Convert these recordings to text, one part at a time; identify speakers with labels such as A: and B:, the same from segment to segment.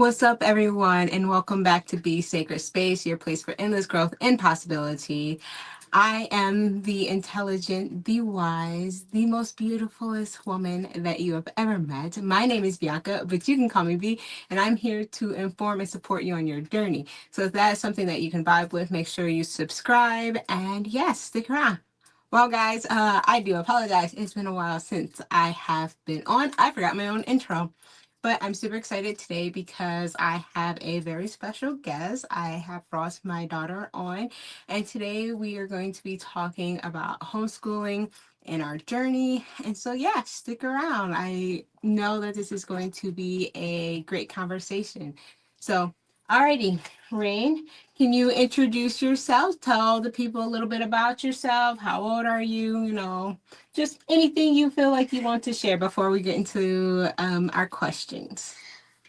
A: What's up, everyone, and welcome back to Be Sacred Space, your place for endless growth and possibility. I am the intelligent, the wise, the most beautifulest woman that you have ever met. My name is Bianca, but you can call me B, and I'm here to inform and support you on your journey. So if that is something that you can vibe with, make sure you subscribe, and yes, stick around. Well, guys, I do apologize. It's been a while since I have been on. I forgot my own intro. But I'm super excited today because I have a very special guest. I have Ross, my daughter, on, and today we are going to be talking about homeschooling and our journey. And so, yeah, stick around. I know that this is going to be a great conversation. So, alrighty, Rain, can you introduce yourself? Tell the people a little bit about yourself. How old are you? Just anything you feel like you want to share before we get into our questions.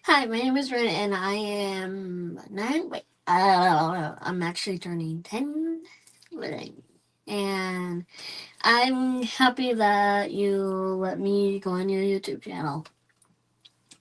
B: Hi, my name is Ren, and I am nine. Wait, I'm actually turning 10. And I'm happy that you let me go on your YouTube channel.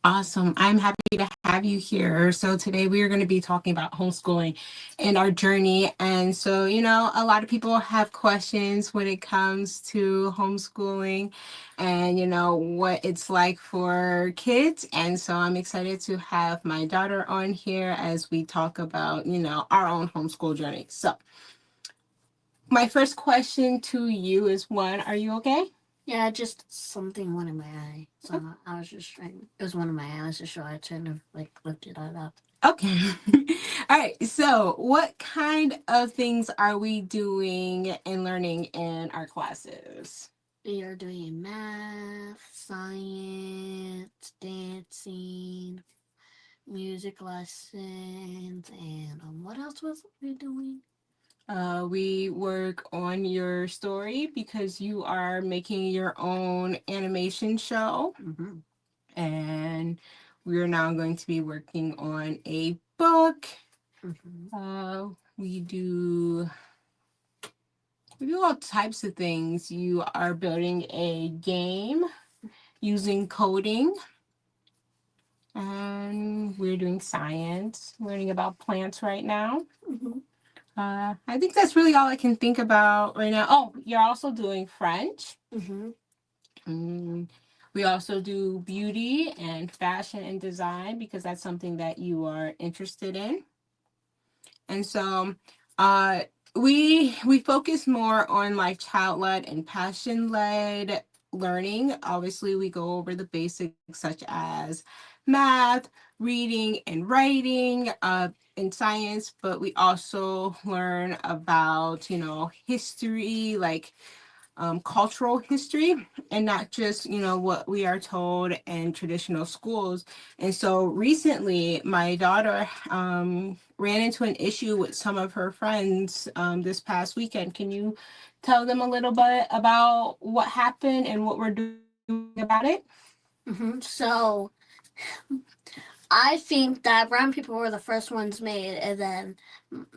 A: Awesome. I'm happy to have you here. So, today we are going to be talking about homeschooling and our journey. And so, a lot of people have questions when it comes to homeschooling and, what it's like for kids. And so, I'm excited to have my daughter on here as we talk about, our own homeschool journey. So, my first question to you is one, are you okay?
B: Yeah, just something went in my eye. So I was just trying. It was one of my eyes, so I trying to lift it up.
A: Okay. All right. So, what kind of things are we doing and learning in our classes?
B: We are doing math, science, dancing, music lessons, and what else was we doing?
A: We work on your story because you are making your own animation show.
B: Mm-hmm.
A: And we are now going to be working on a book.
B: Mm-hmm.
A: Uh, we do we do all types of things. You are building a game using coding. And we're doing science, learning about plants right now.
B: Mm-hmm.
A: I think that's really all I can think about right now. Oh, you're also doing French.
B: Mm-hmm.
A: Mm, we also do beauty and fashion and design because that's something that you are interested in. And so, uh, we focus more on like child led and passion led learning. Obviously, we go over the basics such as math, reading, and writing. In science, but we also learn about history, like cultural history, and not just what we are told in traditional schools. And so recently my daughter ran into an issue with some of her friends this past weekend. Can you tell them a little bit about what happened and what we're doing about it?
B: Mm-hmm. So I think that brown people were the first ones made, and then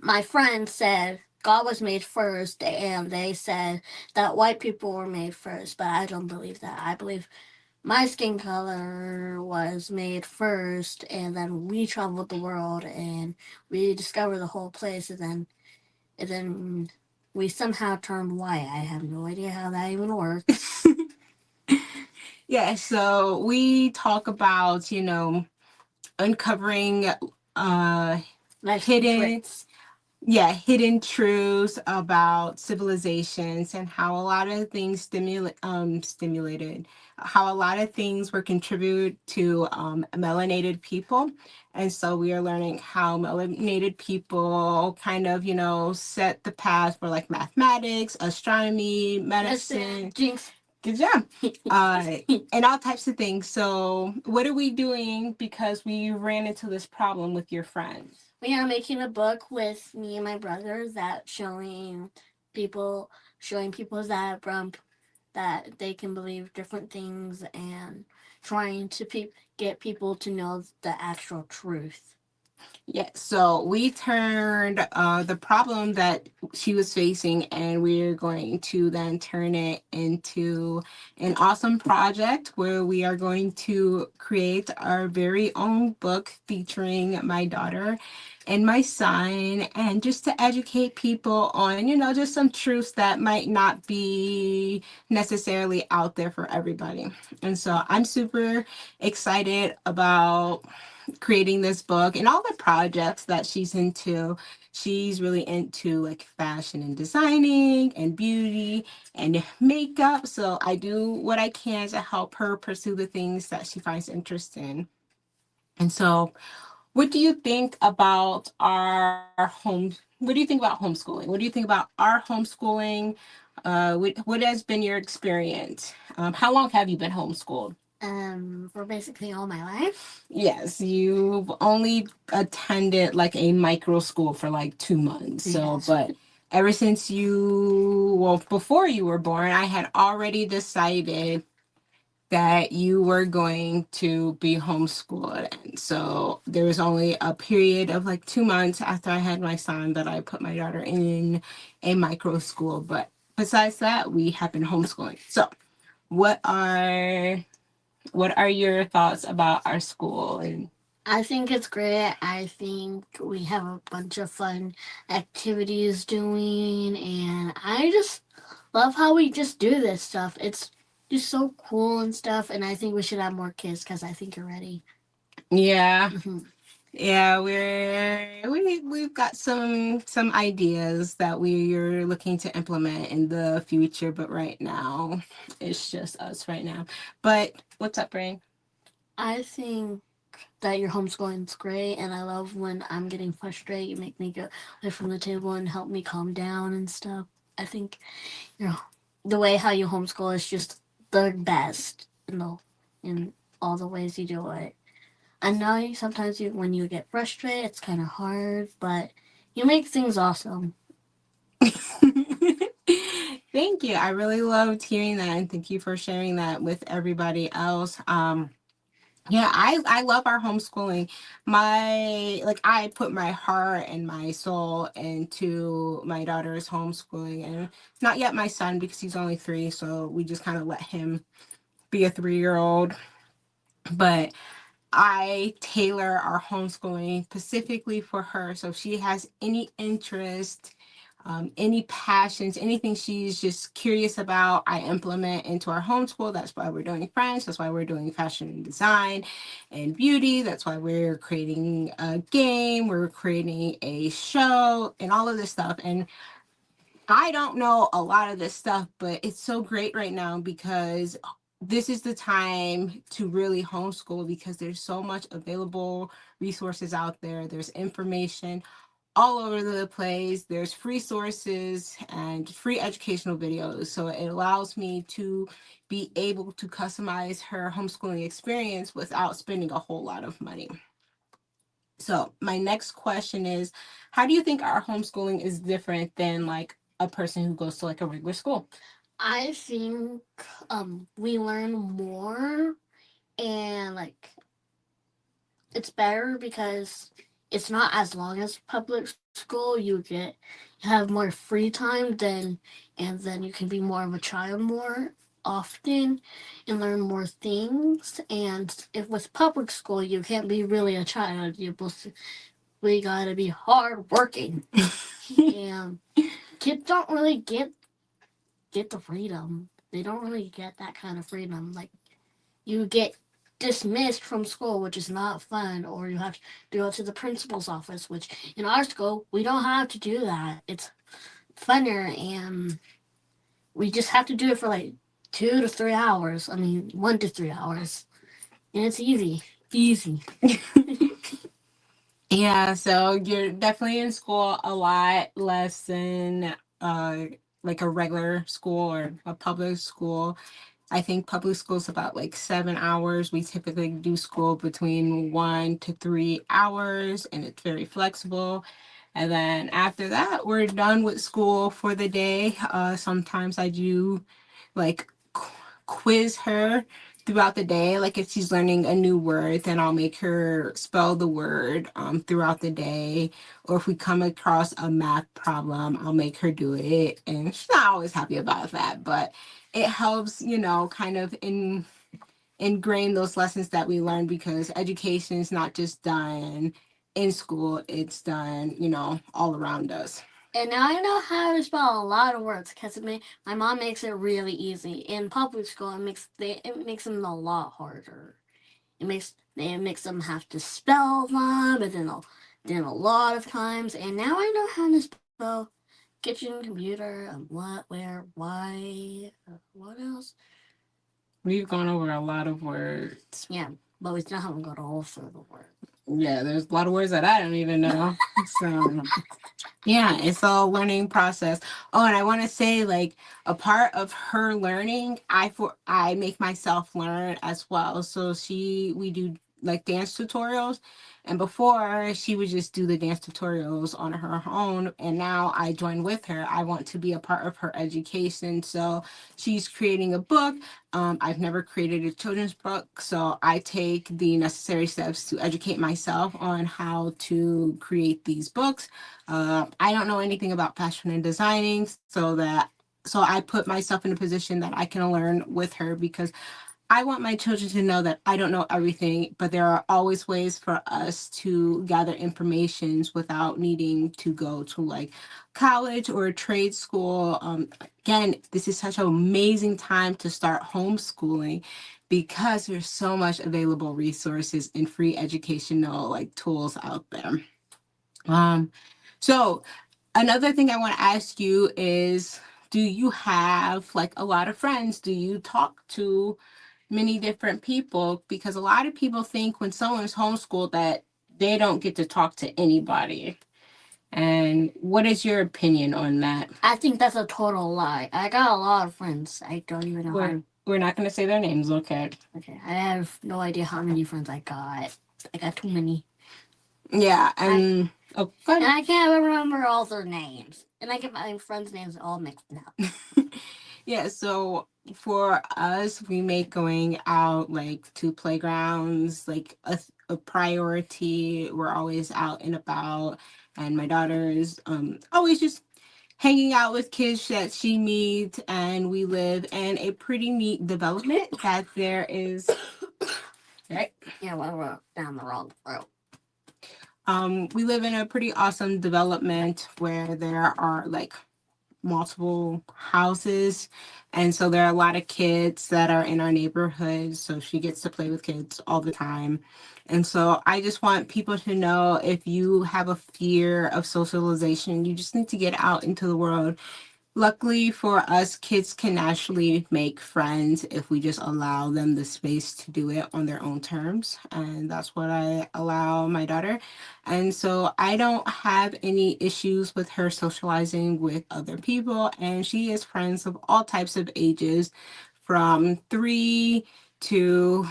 B: my friend said God was made first, and they said that white people were made first, but I don't believe that. I believe my skin color was made first, and then we traveled the world and we discovered the whole place, and then we somehow turned white. I have no idea how that even works.
A: Yeah, so we talk about uncovering uh
B: Like
A: hidden
B: secrets.
A: hidden truths about civilizations and how a lot of things stimulated how a lot of things were contributed to melanated people. And so we are learning how melanated people kind of set the path for like mathematics, astronomy,
B: Listen,
A: medicine.
B: Jinx.
A: Good job. And all types of things. So what are we doing because we ran into this problem with your friends?
B: We are making a book with me and my brother that people showing people that that they can believe different things and trying to get people to know the actual truth.
A: Yeah, so we turned the problem that she was facing, and we're going to then turn it into an awesome project where we are going to create our very own book featuring my daughter and my son, and just to educate people on, just some truths that might not be necessarily out there for everybody. And so I'm super excited about creating this book and all the projects that she's into. She's really into like fashion and designing and beauty and makeup. So I do what I can to help her pursue the things that she finds interest in. And so, what do you think about our what do you think about homeschooling? What do you think about our homeschooling? What has been your experience? How long have you been homeschooled?
B: For basically all my life.
A: Yes, you've only attended like a micro school for like 2 months. So,
B: Yes.
A: but ever since well, before you were born, I had already decided that you were going to be homeschooled. And so there was only a period of like 2 months after I had my son that I put my daughter in a micro school. But besides that, we have been homeschooling. So, what are what are your thoughts about our school? And
B: I think it's great. I think we have a bunch of fun activities doing, and I just love how we just do this stuff. It's just so cool and stuff, and I think we should have more kids because I think you're ready.
A: yeah,
B: Hmm.
A: yeah, we've got some ideas that we're looking to implement in the future, but right now it's just us right now. But what's up, Brain?
B: I think that your homeschooling is great, and I love when I'm getting frustrated. You make me go away from the table and help me calm down and stuff. I think you know the way how you homeschool is just the best in all the ways you do it. I know sometimes when you get frustrated, it's kind of hard, but you make things awesome.
A: Thank you. I really loved hearing that, and thank you for sharing that with everybody else. Yeah, I love our homeschooling. I put my heart and my soul into my daughter's homeschooling, and not yet my son because he's only 3, so we just kind of let him be a 3-year-old. But I tailor our homeschooling specifically for her. So if she has any interest, any passions, anything she's just curious about, I implement into our homeschool. That's why we're doing French. That's why we're doing fashion and design and beauty. That's why we're creating a game. We're creating a show and all of this stuff. And I don't know a lot of this stuff, but it's so great right now because this is the time to really homeschool because there's so much available resources out there. There's information all over the place. There's free sources and free educational videos. So it allows me to be able to customize her homeschooling experience without spending a whole lot of money. So my next question is, how do you think our homeschooling is different than like a person who goes to like a regular school?
B: I think we learn more and it's better because it's not as long as public school. You have more free time then, and then you can be more of a child more often and learn more things. And if with public school you can't be really a child, we gotta be hard working. And kids don't really get the freedom. They don't really get that kind of freedom. Like you get dismissed from school, which is not fun, or you have to go to the principal's office, which in our school, we don't have to do that. It's funner, and we just have to do it for like 2 to 3 hours. I mean, 1 to 3 hours. And it's easy. Easy.
A: Yeah, so you're definitely in school a lot less than like a regular school or a public school. I think public school's about like 7 hours. We typically do school between 1 to 3 hours, and it's very flexible. And then after that, we're done with school for the day. Sometimes I do like quiz her throughout the day. Like if she's learning a new word, then I'll make her spell the word throughout the day. Or if we come across a math problem, I'll make her do it. And she's not always happy about that, but it helps, kind of ingrain those lessons that we learn, because education is not just done in school, it's done, all around us.
B: And now I know how to spell a lot of words because my mom makes it really easy. In public school, it makes them a lot harder. It makes them have to spell them, and then a lot of times. And now I know how to spell kitchen, computer, what, where, why, what else?
A: We've gone over a lot of words.
B: Yeah, but we still haven't got all through the word.
A: Yeah, there's a lot of words that I don't even know. So yeah, it's a learning process. Oh, and I want to say, like, a part of her learning, I make myself learn as well. So we do like dance tutorials, and before she would just do the dance tutorials on her own, and now I join with her. I want to be a part of her education. So she's creating a book. I've never created a children's book, so I take the necessary steps to educate myself on how to create these books. I don't know anything about fashion and designing, so I put myself in a position that I can learn with her, because I want my children to know that I don't know everything, but there are always ways for us to gather informations without needing to go to like college or trade school. Again, this is such an amazing time to start homeschooling, because there's so much available resources and free educational like tools out there. Um, so another thing I want to ask you is, do you have like a lot of friends? Do you talk to many different people? Because a lot of people think when someone's homeschooled that they don't get to talk to anybody. And what is your opinion on that?
B: I think that's a total lie. I got a lot of friends. I don't even know
A: We're not going to say their names, okay?
B: Okay, I have no idea how many friends I got. I got too many.
A: Yeah, and
B: oh, go ahead. And I can't remember all their names. And I get my friends' names all mixed up.
A: Yeah, so for us, we make going out like to playgrounds like a priority. We're always out and about, and my daughter is always just hanging out with kids that she meets, and we live in a pretty neat development that there is. Right?
B: Yeah, well, we're down the wrong road.
A: We live in a pretty awesome development where there are like multiple houses, and so there are a lot of kids that are in our neighborhood, so she gets to play with kids all the time. And so I just want people to know, if you have a fear of socialization, you just need to get out into the world. Luckily for us, kids can actually make friends if we just allow them the space to do it on their own terms. And that's what I allow my daughter. And so I don't have any issues with her socializing with other people. And she is friends of all types of ages, from 3 to,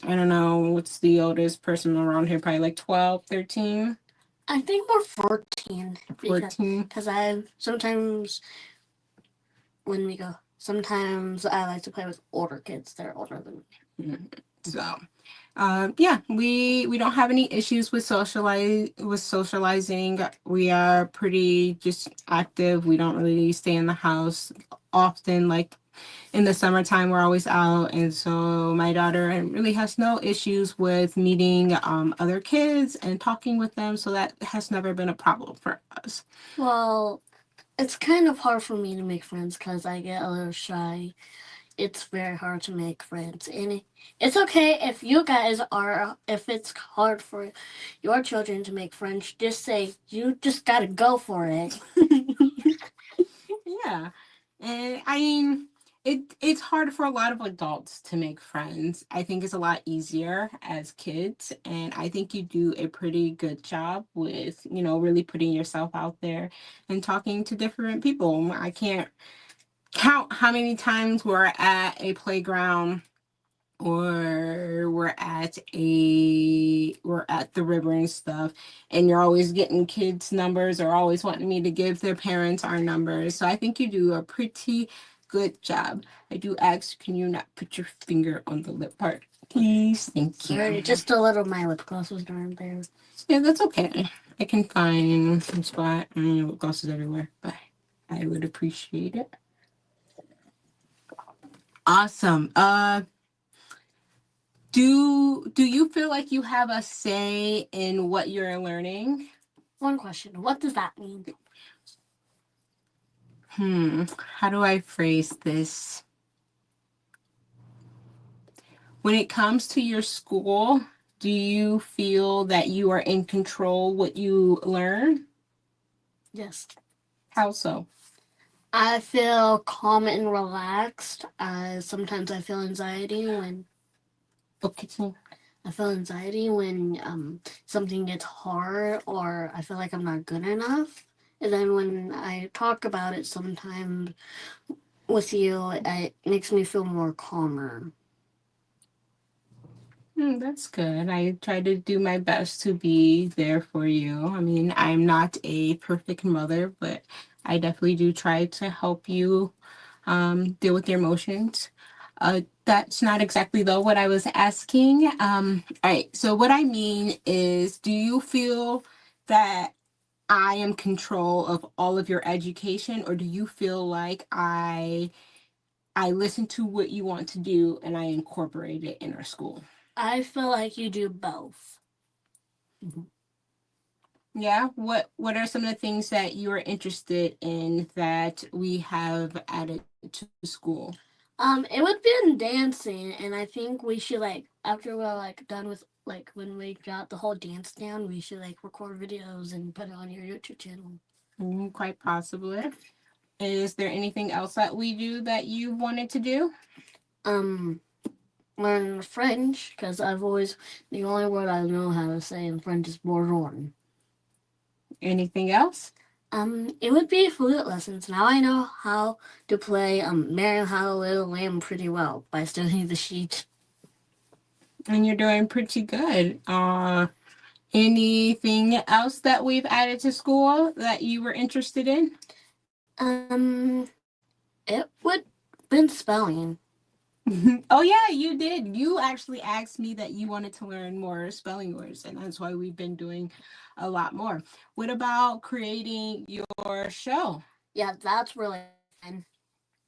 A: I don't know, what's the oldest person around here? Probably like 12, 13.
B: I think we're 14.
A: 14.
B: Because I sometimes when we go. Sometimes I like to play with older kids. They're older than me.
A: Mm-hmm. So, yeah, we don't have any issues with socializing. We are pretty just active. We don't really stay in the house often. Like in the summertime, we're always out, and so my daughter really has no issues with meeting other kids and talking with them. So that has never been a problem for us. Well,
B: it's kind of hard for me to make friends because I get a little shy. It's very hard to make friends. And it's okay if you guys are, if it's hard for your children to make friends, just say, you just gotta go for it.
A: Yeah. And I mean, it's hard for a lot of adults to make friends. I think it's a lot easier as kids, and I think you do a pretty good job with, really putting yourself out there and talking to different people. I can't count how many times we're at a playground, or we're at the river and stuff, and you're always getting kids numbers, or always wanting me to give their parents our numbers. So I think you do a pretty Good job. I do ask, can you not put your finger on the lip part? Please. Thank you.
B: Sorry, just a little. My lip gloss was around there.
A: Yeah, that's okay. I can find some spot. I don't know what gloss is everywhere, but I would appreciate it. Awesome. Do you feel like you have a say in what you're learning?
B: One question: what does that mean?
A: How do I phrase this? When it comes to your school, do you feel that you are in control what you learn?
B: Yes.
A: How so?
B: I feel calm and relaxed. Sometimes I feel anxiety when
A: Okay.
B: something gets hard or I feel like I'm not good enough. And then when I talk about it sometimes with you, it makes me feel more calmer.
A: That's good. I try to do my best to be there for you. I mean, I'm not a perfect mother, but I definitely do try to help you deal with your emotions. That's not exactly though what I was asking. All right. So what I mean is, do you feel that I am control of all of your education, or do you feel like I listen to what you want to do and I incorporate it in our school?
B: I feel like you do both.
A: Yeah. What are some of the things that you are interested in that we have added to school?
B: It would be in dancing, and I think we should after we're done with when we got the whole dance down, we should record videos and put it on your YouTube channel.
A: Quite possibly. Is there anything else that we do that you wanted to do?
B: Um, Learn French because I've always the only word I know how to say in French is bonjour.
A: Anything else?
B: It would be flute lessons. Now I know how to play Mary Had a Little Lamb pretty well by studying the sheet.
A: And you're doing pretty good. Anything else that we've added to school that you were interested in?
B: It would been spelling.
A: Oh yeah, you did. You actually asked me that you wanted to learn more spelling words, and that's why we've been doing a lot more. What about creating your show?
B: Yeah, that's really fun.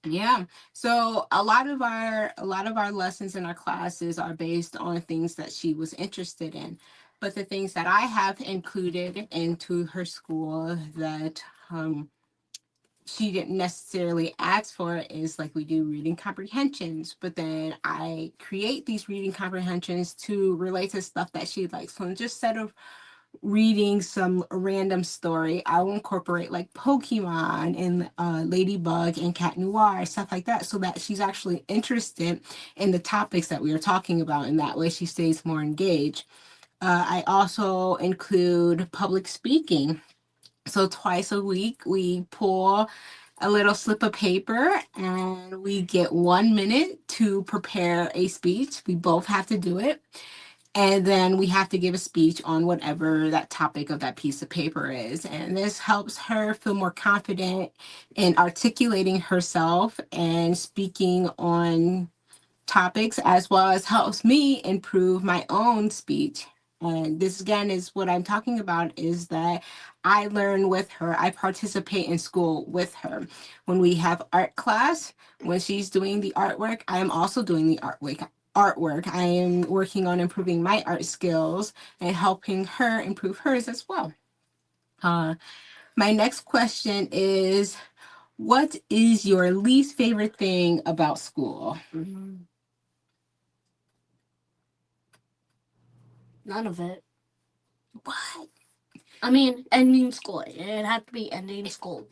A: Yeah. So a lot of our lessons in our classes are based on things that she was interested in. But the things that I have included into her school that she didn't necessarily ask for is like we do reading comprehensions, but then I create these reading comprehensions to relate to stuff that she likes. So instead of reading some random story, I will incorporate like Pokemon and Ladybug and Cat Noir, stuff like that, so that she's actually interested in the topics that we are talking about, and that way she stays more engaged. I also include public speaking. So twice a week, we pull a little slip of paper and we get 1 minute to prepare a speech. We both have to do it. And then we have to give a speech on whatever that topic of that piece of paper is. And this helps her feel more confident in articulating herself and speaking on topics, as well as helps me improve my own speech. And this again is what I'm talking about, is that I learn with her. I participate in school with her. When we have art class, when she's doing the artwork, I am also doing the artwork. I am working on improving my art skills and helping her improve hers as well. Uh, my next question is, what is your least favorite thing about school?
B: Mm-hmm. None of it.
A: What?
B: I mean, ending school. It had to be ending school.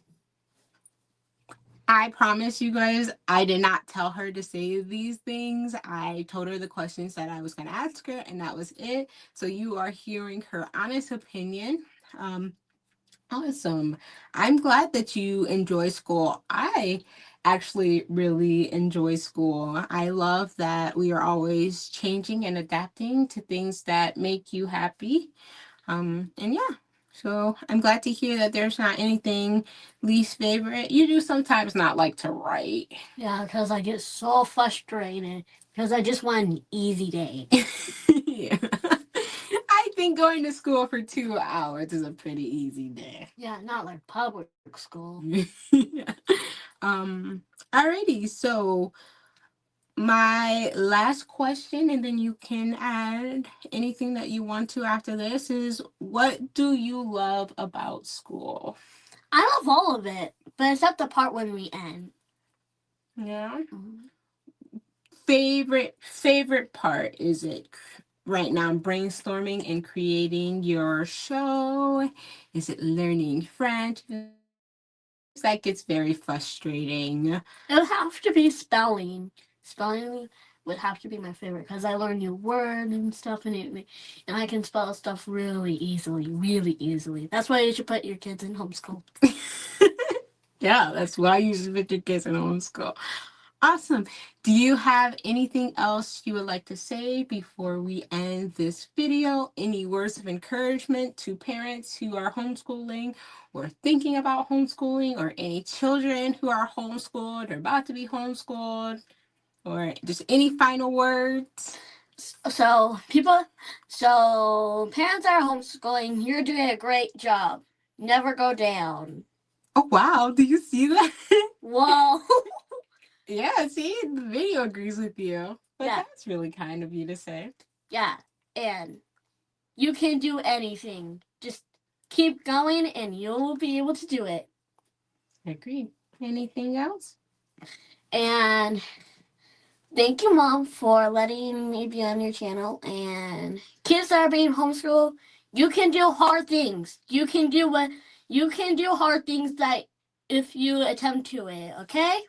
A: I promise you guys, I did not tell her to say these things. I told her the questions that I was going to ask her, and that was it. So you are hearing her honest opinion. Um, awesome. I'm glad that you enjoy school. I actually really enjoy school. I love that we are always changing and adapting to things that make you happy. And yeah. So I'm glad to hear that there's not anything least favorite. You do sometimes not like to write.
B: Yeah, because I get so frustrated because I just want an easy day.
A: Yeah. I think going to school for 2 hours is a pretty easy day.
B: Yeah, not like public school.
A: Yeah. Alrighty, so my last question, and then you can add anything that you want to after this, is what do you love about school?
B: I love all of it, but except the part when we end.
A: Yeah.
B: Mhm.
A: Favorite part, is it right now brainstorming and creating your show? Is it learning French? Sometimes that gets very frustrating.
B: It would have to be spelling. Spelling would have to be my favorite because I learn new words and stuff, and I can spell stuff really easily, really easily. That's why you should put your kids in homeschool.
A: Yeah, that's why you should put your kids in homeschool. Awesome. Do you have anything else you would like to say before we end this video? Any words of encouragement to parents who are homeschooling or thinking about homeschooling, or any children who are homeschooled or about to be homeschooled, or just any final words?
B: So people, so parents that are homeschooling, you're doing a great job. Never go down.
A: Oh, wow. Do you see that?
B: Whoa.
A: Yeah, see, the video agrees with you. But
B: Yeah,
A: that's really kind of you to say.
B: yeah, and you can do anything. Just keep going, and you'll be able to do it.
A: Agreed. Anything else?
B: And thank you, Mom, for letting me be on your channel. And kids that are being homeschooled, you can do hard things. You can do hard things that if you attempt to it. Okay.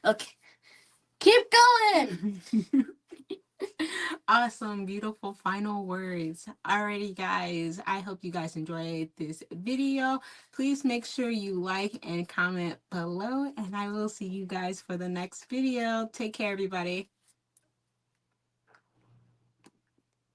B: Okay. Keep going.
A: Awesome, beautiful final words. Alrighty, guys. I hope you guys enjoyed this video. Please make sure you like and comment below, and I will see you guys for the next video. Take care, everybody.